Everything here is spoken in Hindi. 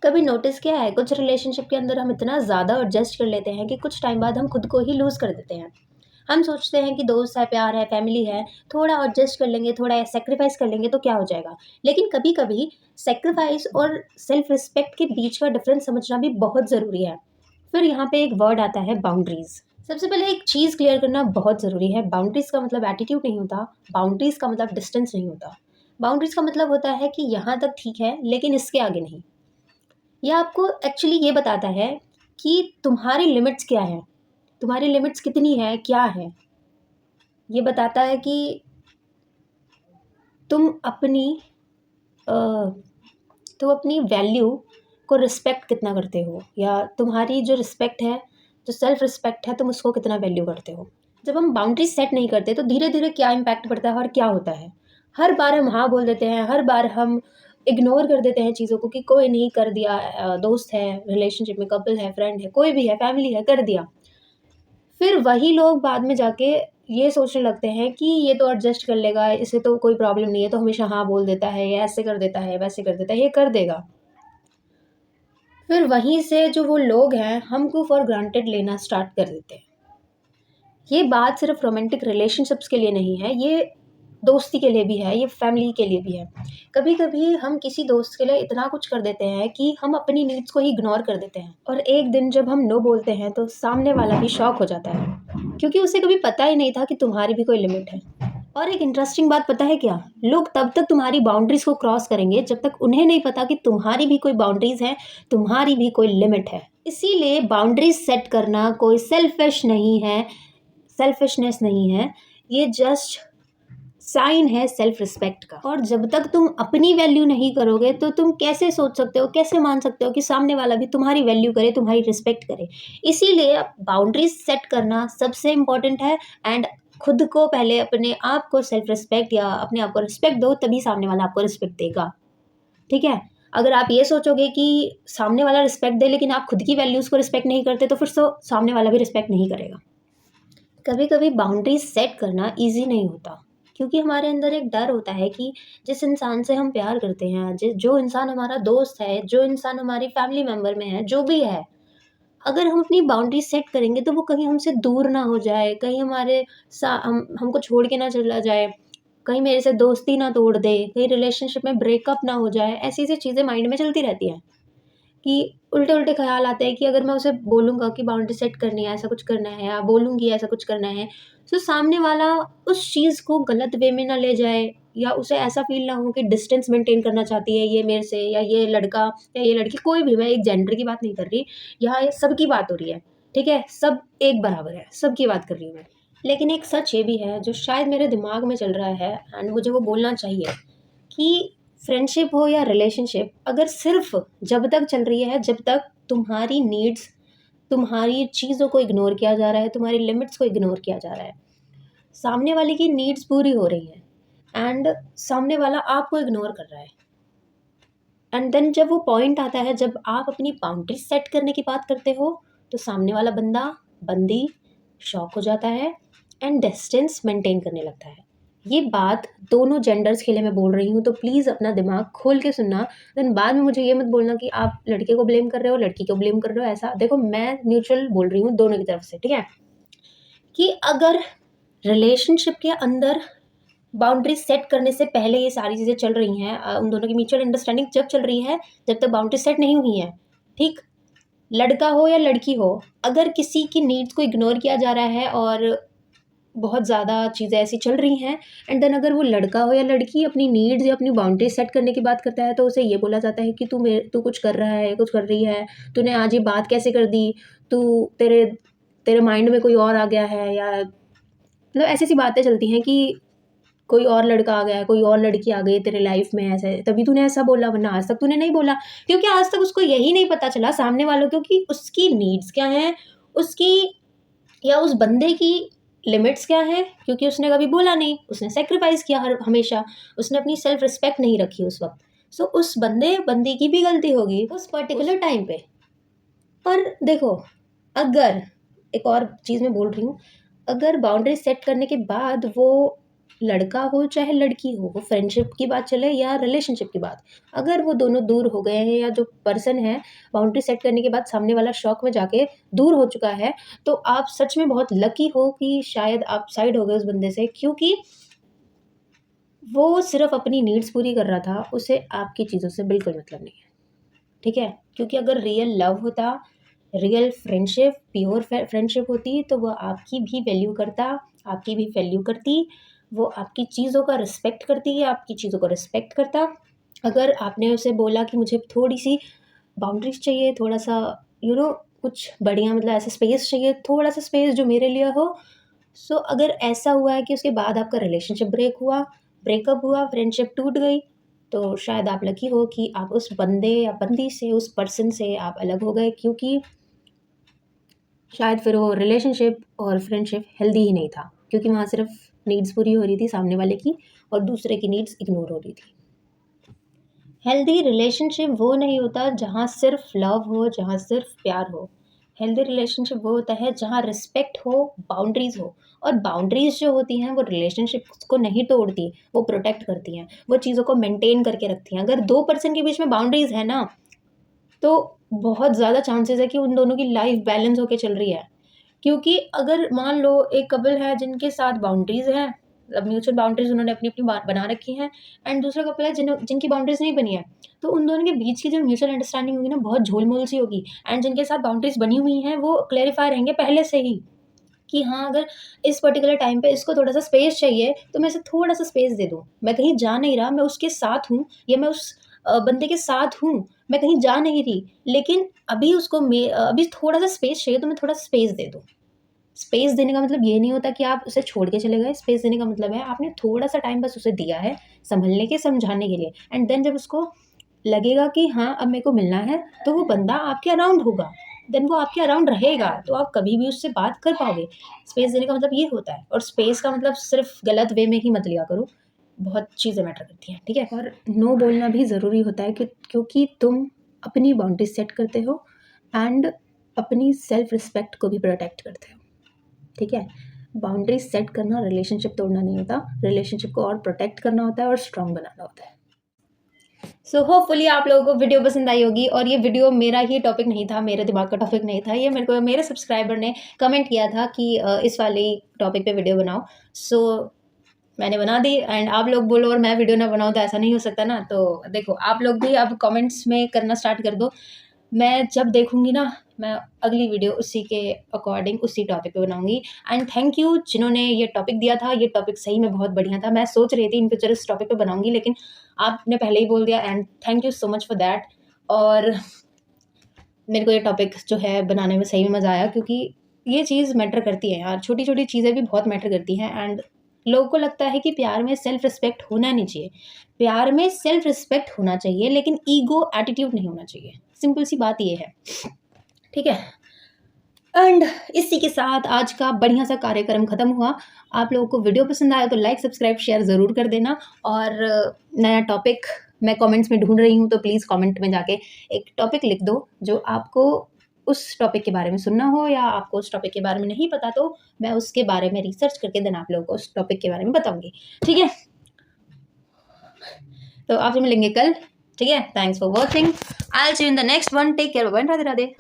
कभी नोटिस किया है कुछ रिलेशनशिप के अंदर हम इतना ज़्यादा एडजस्ट कर लेते हैं कि कुछ टाइम बाद हम खुद को ही लूज़ कर देते हैं। हम सोचते हैं कि दोस्त है, प्यार है, फैमिली है, थोड़ा एडजस्ट कर लेंगे, थोड़ा सैक्रिफाइस कर लेंगे तो क्या हो जाएगा। लेकिन कभी-कभी सैक्रिफाइस और सेल्फ रिस्पेक्ट के बीच का डिफरेंस समझना भी बहुत ज़रूरी है। फिर यहाँ पे एक वर्ड आता है बाउंड्रीज़। सबसे पहले एक चीज़ क्लियर करना बहुत ज़रूरी है, बाउंड्रीज़ का मतलब एटीट्यूड नहीं होता, बाउंड्रीज़ का मतलब डिस्टेंस नहीं होता। बाउंड्रीज़ का मतलब होता है कि यहाँ तक ठीक है, लेकिन इसके आगे नहीं। ये आपको एक्चुअली ये बताता है कि तुम्हारी लिमिट्स क्या हैं, तुम्हारी लिमिट्स कितनी है, क्या है। ये बताता है कि तुम अपनी अ, तुम अपनी वैल्यू को रिस्पेक्ट कितना करते हो, या तुम्हारी जो रिस्पेक्ट है, जो सेल्फ रिस्पेक्ट है, तुम उसको कितना वैल्यू करते हो। जब हम बाउंड्री सेट नहीं करते तो धीरे धीरे क्या इम्पैक्ट पड़ता है और क्या होता है। हर बार हम हाँ बोल देते हैं, हर बार हम इग्नोर कर देते हैं चीज़ों को कि कोई नहीं, कर दिया, दोस्त है, रिलेशनशिप में कपल है, फ्रेंड है, कोई भी है, फैमिली है, कर दिया। फिर वही लोग बाद में जाके ये सोचने लगते हैं कि ये तो एडजस्ट कर लेगा, इसे तो कोई प्रॉब्लम नहीं है, तो हमेशा हाँ बोल देता है, या ऐसे कर देता है, वैसे कर देता है, ये कर देगा। फिर वहीं से जो वो लोग हैं हमको फॉर ग्रांटेड लेना स्टार्ट कर देते हैं। ये बात सिर्फ रोमांटिक रिलेशनशिप्स के लिए नहीं है, ये दोस्ती के लिए भी है, ये फैमिली के लिए भी है। कभी-कभी हम किसी दोस्त के लिए इतना कुछ कर देते हैं कि हम अपनी नीड्स को ही इग्नोर कर देते हैं, और एक दिन जब हम नो बोलते हैं तो सामने वाला भी शॉक हो जाता है, क्योंकि उसे कभी पता ही नहीं था कि तुम्हारी भी कोई लिमिट है। और एक इंटरेस्टिंग बात पता है क्या? लोग तब तक तुम्हारी बाउंड्रीज़ को क्रॉस करेंगे जब तक उन्हें नहीं पता कि तुम्हारी भी कोई बाउंड्रीज़ हैं, तुम्हारी भी कोई लिमिट है। इसीलिए बाउंड्रीज़ सेट करना कोई सेल्फिशनेस नहीं है, ये जस्ट साइन है सेल्फ रिस्पेक्ट का। और जब तक तुम अपनी वैल्यू नहीं करोगे तो तुम कैसे सोच सकते हो, कैसे मान सकते हो कि सामने वाला भी तुम्हारी वैल्यू करे, तुम्हारी रिस्पेक्ट करे। इसीलिए बाउंड्रीज सेट करना सबसे इम्पोर्टेंट है। एंड खुद को पहले, अपने आप को सेल्फ रिस्पेक्ट या अपने आप को रिस्पेक्ट दो, तभी सामने वाला आपको रिस्पेक्ट देगा। ठीक है? अगर आप ये सोचोगे कि सामने वाला रिस्पेक्ट दे लेकिन आप खुद की वैल्यूज़ को रिस्पेक्ट नहीं करते, तो फिर सामने वाला भी रिस्पेक्ट नहीं करेगा। कभी कभी बाउंड्रीज सेट करना इजी नहीं होता, क्योंकि हमारे अंदर एक डर होता है कि जिस इंसान से हम प्यार करते हैं, जो इंसान हमारा दोस्त है, जो इंसान हमारी फैमिली मेम्बर में है, जो भी है, अगर हम अपनी बाउंड्री सेट करेंगे तो वो कहीं हमसे दूर ना हो जाए, कहीं हमको छोड़ के ना चला जाए, कहीं मेरे से दोस्ती ना तोड़ दे, कहीं रिलेशनशिप में ब्रेकअप ना हो जाए। ऐसी ऐसी चीज़ें माइंड में चलती रहती हैं कि उल्टे-उल्टे ख़्याल आते हैं कि अगर मैं उसे बोलूँगा कि बाउंड्री सेट करनी है, ऐसा कुछ करना है, या बोलूँगी ऐसा कुछ करना है, तो सामने वाला उस चीज़ को गलत वे में ना ले जाए, या उसे ऐसा फ़ील ना हो कि डिस्टेंस मेंटेन करना चाहती है ये मेरे से, या ये लड़का या ये लड़की, कोई भी, मैं एक जेंडर की बात नहीं कर रही, यहाँ ये सबकी बात हो रही है, ठीक है? सब एक बराबर है, सबकी बात कर रही हूँ मैं। लेकिन एक सच ये भी है जो शायद मेरे दिमाग में चल रहा है, एंड मुझे वो बोलना चाहिए कि फ्रेंडशिप हो या रिलेशनशिप, अगर सिर्फ जब तक चल रही है जब तक तुम्हारी नीड्स, तुम्हारी चीज़ों को इग्नोर किया जा रहा है, तुम्हारी लिमिट्स को इग्नोर किया जा रहा है, सामने वाले की नीड्स पूरी हो रही हैं एंड सामने वाला आपको इग्नोर कर रहा है, एंड देन जब वो पॉइंट आता है जब आप अपनी बाउंड्री सेट करने की बात करते हो, तो सामने वाला बंदा, बंदी शॉक हो जाता है एंड डिस्टेंस मेंटेन करने लगता है। ये बात दोनों जेंडर्स के लिए मैं बोल रही हूँ, तो प्लीज़ अपना दिमाग खोल के सुनना। देन बाद में मुझे ये मत बोलना कि आप लड़के को ब्लेम कर रहे हो, लड़की को ब्लेम कर रहे हो। ऐसा देखो, मैं न्यूट्रल बोल रही हूँ दोनों की तरफ से, ठीक है? कि अगर रिलेशनशिप के अंदर बाउंड्री सेट करने से पहले ये सारी चीज़ें चल रही हैं, उन दोनों की म्यूचुअल अंडरस्टैंडिंग जब चल रही है, जब तक बाउंड्री सेट नहीं हुई है, ठीक? लड़का हो या लड़की हो, अगर किसी की नीड्स को इग्नोर किया जा रहा है और बहुत ज़्यादा चीज़ें ऐसी चल रही हैं, एंड देन अगर वो लड़का हो या लड़की अपनी नीड्स या अपनी बाउंड्री सेट करने की बात करता है, तो उसे ये बोला जाता है कि तू कुछ कर रहा है, कुछ कर रही है, तूने आज ये बात कैसे कर दी, तू तेरे तेरे माइंड में कोई और आ गया है, या मतलब ऐसी-ऐसी बातें चलती हैं कि कोई और लड़का आ गया है, कोई और लड़की आ गई है तेरे लाइफ में, ऐसे तभी तूने ऐसा बोला, वरना आज तक तूने नहीं बोला। क्योंकि आज तक उसको यही नहीं पता चला सामने वालों को कि उसकी नीड्स क्या हैं, उसकी या उस बंदे की लिमिट्स क्या हैं, क्योंकि उसने कभी बोला नहीं, उसने सैक्रिफाइस किया हमेशा, उसने अपनी सेल्फ रिस्पेक्ट नहीं रखी उस वक़्त। सो उस बंदी की भी गलती होगी उस पर्टिकुलर टाइम पे। पर देखो, अगर एक और चीज़ मैं बोल रही हूँ, अगर बाउंड्री सेट करने के बाद वो लड़का हो चाहे लड़की हो, वो फ्रेंडशिप की बात चले या रिलेशनशिप की बात, अगर वो दोनों दूर हो गए हैं या जो पर्सन है बाउंड्री सेट करने के बाद सामने वाला शॉक में जाके दूर हो चुका है, तो आप सच में बहुत लकी हो कि शायद आप साइड हो गए उस बंदे से, क्योंकि वो सिर्फ़ अपनी नीड्स पूरी कर रहा था, उसे आपकी चीज़ों से बिल्कुल मतलब नहीं है, ठीक है? क्योंकि अगर रियल लव होता, रियल फ्रेंडशिप, प्योर फ्रेंडशिप होती, तो वो आपकी भी वैल्यू करता, आपकी भी वैल्यू करती, वो आपकी चीज़ों का रिस्पेक्ट करती है, आपकी चीज़ों को रिस्पेक्ट करता। अगर आपने उसे बोला कि मुझे थोड़ी-सी बाउंड्रीज़ चाहिए, थोड़ा-सा कुछ बढ़िया मतलब ऐसा स्पेस चाहिए, थोड़ा-सा स्पेस जो मेरे लिए हो। सो अगर ऐसा हुआ है कि उसके बाद आपका रिलेशनशिप ब्रेकअप हुआ, फ्रेंडशिप टूट गई, तो शायद आप लकी हो कि आप उस बंदे या बंदी से, उस पर्सन से आप अलग हो गए, क्योंकि शायद फिर वो रिलेशनशिप और फ्रेंडशिप हेल्दी ही नहीं था, क्योंकि वहाँ सिर्फ नीड्स पूरी हो रही थी सामने वाले की और दूसरे की नीड्स इग्नोर हो रही थी। हेल्दी रिलेशनशिप वो नहीं होता जहाँ सिर्फ लव हो, जहाँ सिर्फ प्यार हो। हेल्दी रिलेशनशिप वो होता है जहाँ रिस्पेक्ट हो, बाउंड्रीज़ हो, और बाउंड्रीज़ जो होती हैं वो रिलेशनशिप को नहीं तोड़ती, वो प्रोटेक्ट करती हैं, वो चीज़ों को मेंटेन करके रखती हैं। अगर 2 पर्सन के बीच में बाउंड्रीज़ है ना, तो बहुत ज़्यादा चांसेस है कि उन दोनों की लाइफ बैलेंस होके चल रही है। क्योंकि अगर मान लो एक कपल है जिनके साथ बाउंड्रीज़ हैं, मतलब म्यूचुअल बाउंड्रीज़ उन्होंने अपनी-अपनी बना रखी हैं, एंड दूसरा कपल है जिनकी बाउंड्रीज़ नहीं बनी है, तो उन दोनों के बीच की जो म्यूचुअल अंडरस्टैंडिंग होगी ना, बहुत झोल-मोल सी होगी, एंड जिनके साथ बाउंड्रीज़ बनी हुई हैं, वो क्लैरिफ़ाई रहेंगे पहले से ही कि हाँ, अगर इस पर्टिकुलर टाइम पे इसको थोड़ा-सा स्पेस चाहिए, तो मैं इसे थोड़ा-सा स्पेस दे दूँ। मैं कहीं जा नहीं रहा, मैं उसके साथ हूँ या मैं उस बंदे के साथ हूँ, मैं कहीं जा नहीं रही, लेकिन अभी थोड़ा-सा स्पेस चाहिए, तो मैं थोड़ा स्पेस दे दूँ। स्पेस देने का मतलब ये नहीं होता कि आप उसे छोड़ के चले गए, स्पेस देने का मतलब है आपने थोड़ा-सा टाइम बस उसे दिया है, सँभलने के, समझाने के लिए, एंड देन जब उसको लगेगा कि हाँ, अब मेरे को मिलना है, तो वो बंदा आपके अराउंड होगा, देन वो आपके अराउंड रहेगा, तो आप कभी भी उससे बात कर पाओगे। स्पेस देने का मतलब ये होता है, और स्पेस का मतलब सिर्फ़ गलत वे में ही मत लिया करो, बहुत चीज़ें मैटर करती हैं, ठीक है? और नो बोलना भी ज़रूरी होता है, क्योंकि तुम अपनी बाउंड्रीज़ सेट करते हो एंड अपनी सेल्फ रिस्पेक्ट को भी प्रोटेक्ट करते हो, ठीक है? बाउंड्रीज़ सेट करना रिलेशनशिप तोड़ना नहीं होता, रिलेशनशिप को और प्रोटेक्ट करना होता है और स्ट्रॉन्ग बनाना होता है। सो होपफुली आप लोगों को वीडियो पसंद आई होगी, और ये वीडियो मेरा ही टॉपिक नहीं था, मेरे दिमाग का टॉपिक नहीं था, ये मेरे सब्सक्राइबर ने कमेंट किया था कि इस वाले टॉपिक पे वीडियो बनाओ। सो मैंने बना दी, एंड आप लोग बोलो और मैं वीडियो ना बनाऊँ तो ऐसा नहीं हो सकता ना। तो देखो, आप लोग भी अब कमेंट्स में करना स्टार्ट कर दो। मैं जब देखूँगी ना, मैं अगली वीडियो उसी के अकॉर्डिंग उसी टॉपिक पे बनाऊँगी। एंड थैंक यू जिन्होंने ये टॉपिक दिया था, ये टॉपिक सही में बहुत बढ़िया था। मैं सोच रही थी इन फ्यूचर इस टॉपिक पे बनाऊँगी, लेकिन आपने पहले ही बोल दिया, and thank you so much for that. और मेरे को ये टॉपिक जो है बनाने में सही में मज़ा आया, क्योंकि ये चीज़ मैटर करती है यार, छोटी-छोटी चीज़ें भी बहुत मैटर करती हैं। एंड लोगों को लगता है कि प्यार में सेल्फ रिस्पेक्ट होना नहीं चाहिए। प्यार में सेल्फ रिस्पेक्ट होना चाहिए, लेकिन ईगो एटीट्यूड नहीं होना चाहिए। सिंपल सी बात ये है, ठीक है? एंड इसी के साथ आज का बढ़िया सा कार्यक्रम खत्म हुआ। आप लोगों को वीडियो पसंद आया तो लाइक, सब्सक्राइब, शेयर ज़रूर कर देना, और नया टॉपिक मैं कमेंट्स में ढूँढ रही हूँ, तो प्लीज़ कमेंट में जाके एक टॉपिक लिख दो जो आपको उस टॉपिक के बारे में सुनना हो, या आपको उस टॉपिक के बारे में नहीं पता, तो मैं उसके बारे में रिसर्च करके देन आप लोगों को उस टॉपिक के बारे में बताऊँगी, ठीक है? तो आपसे मिलेंगे कल, ठीक है? Thanks for watching. I will see you in the next one. Take care, bye bye, Radhe Radhe.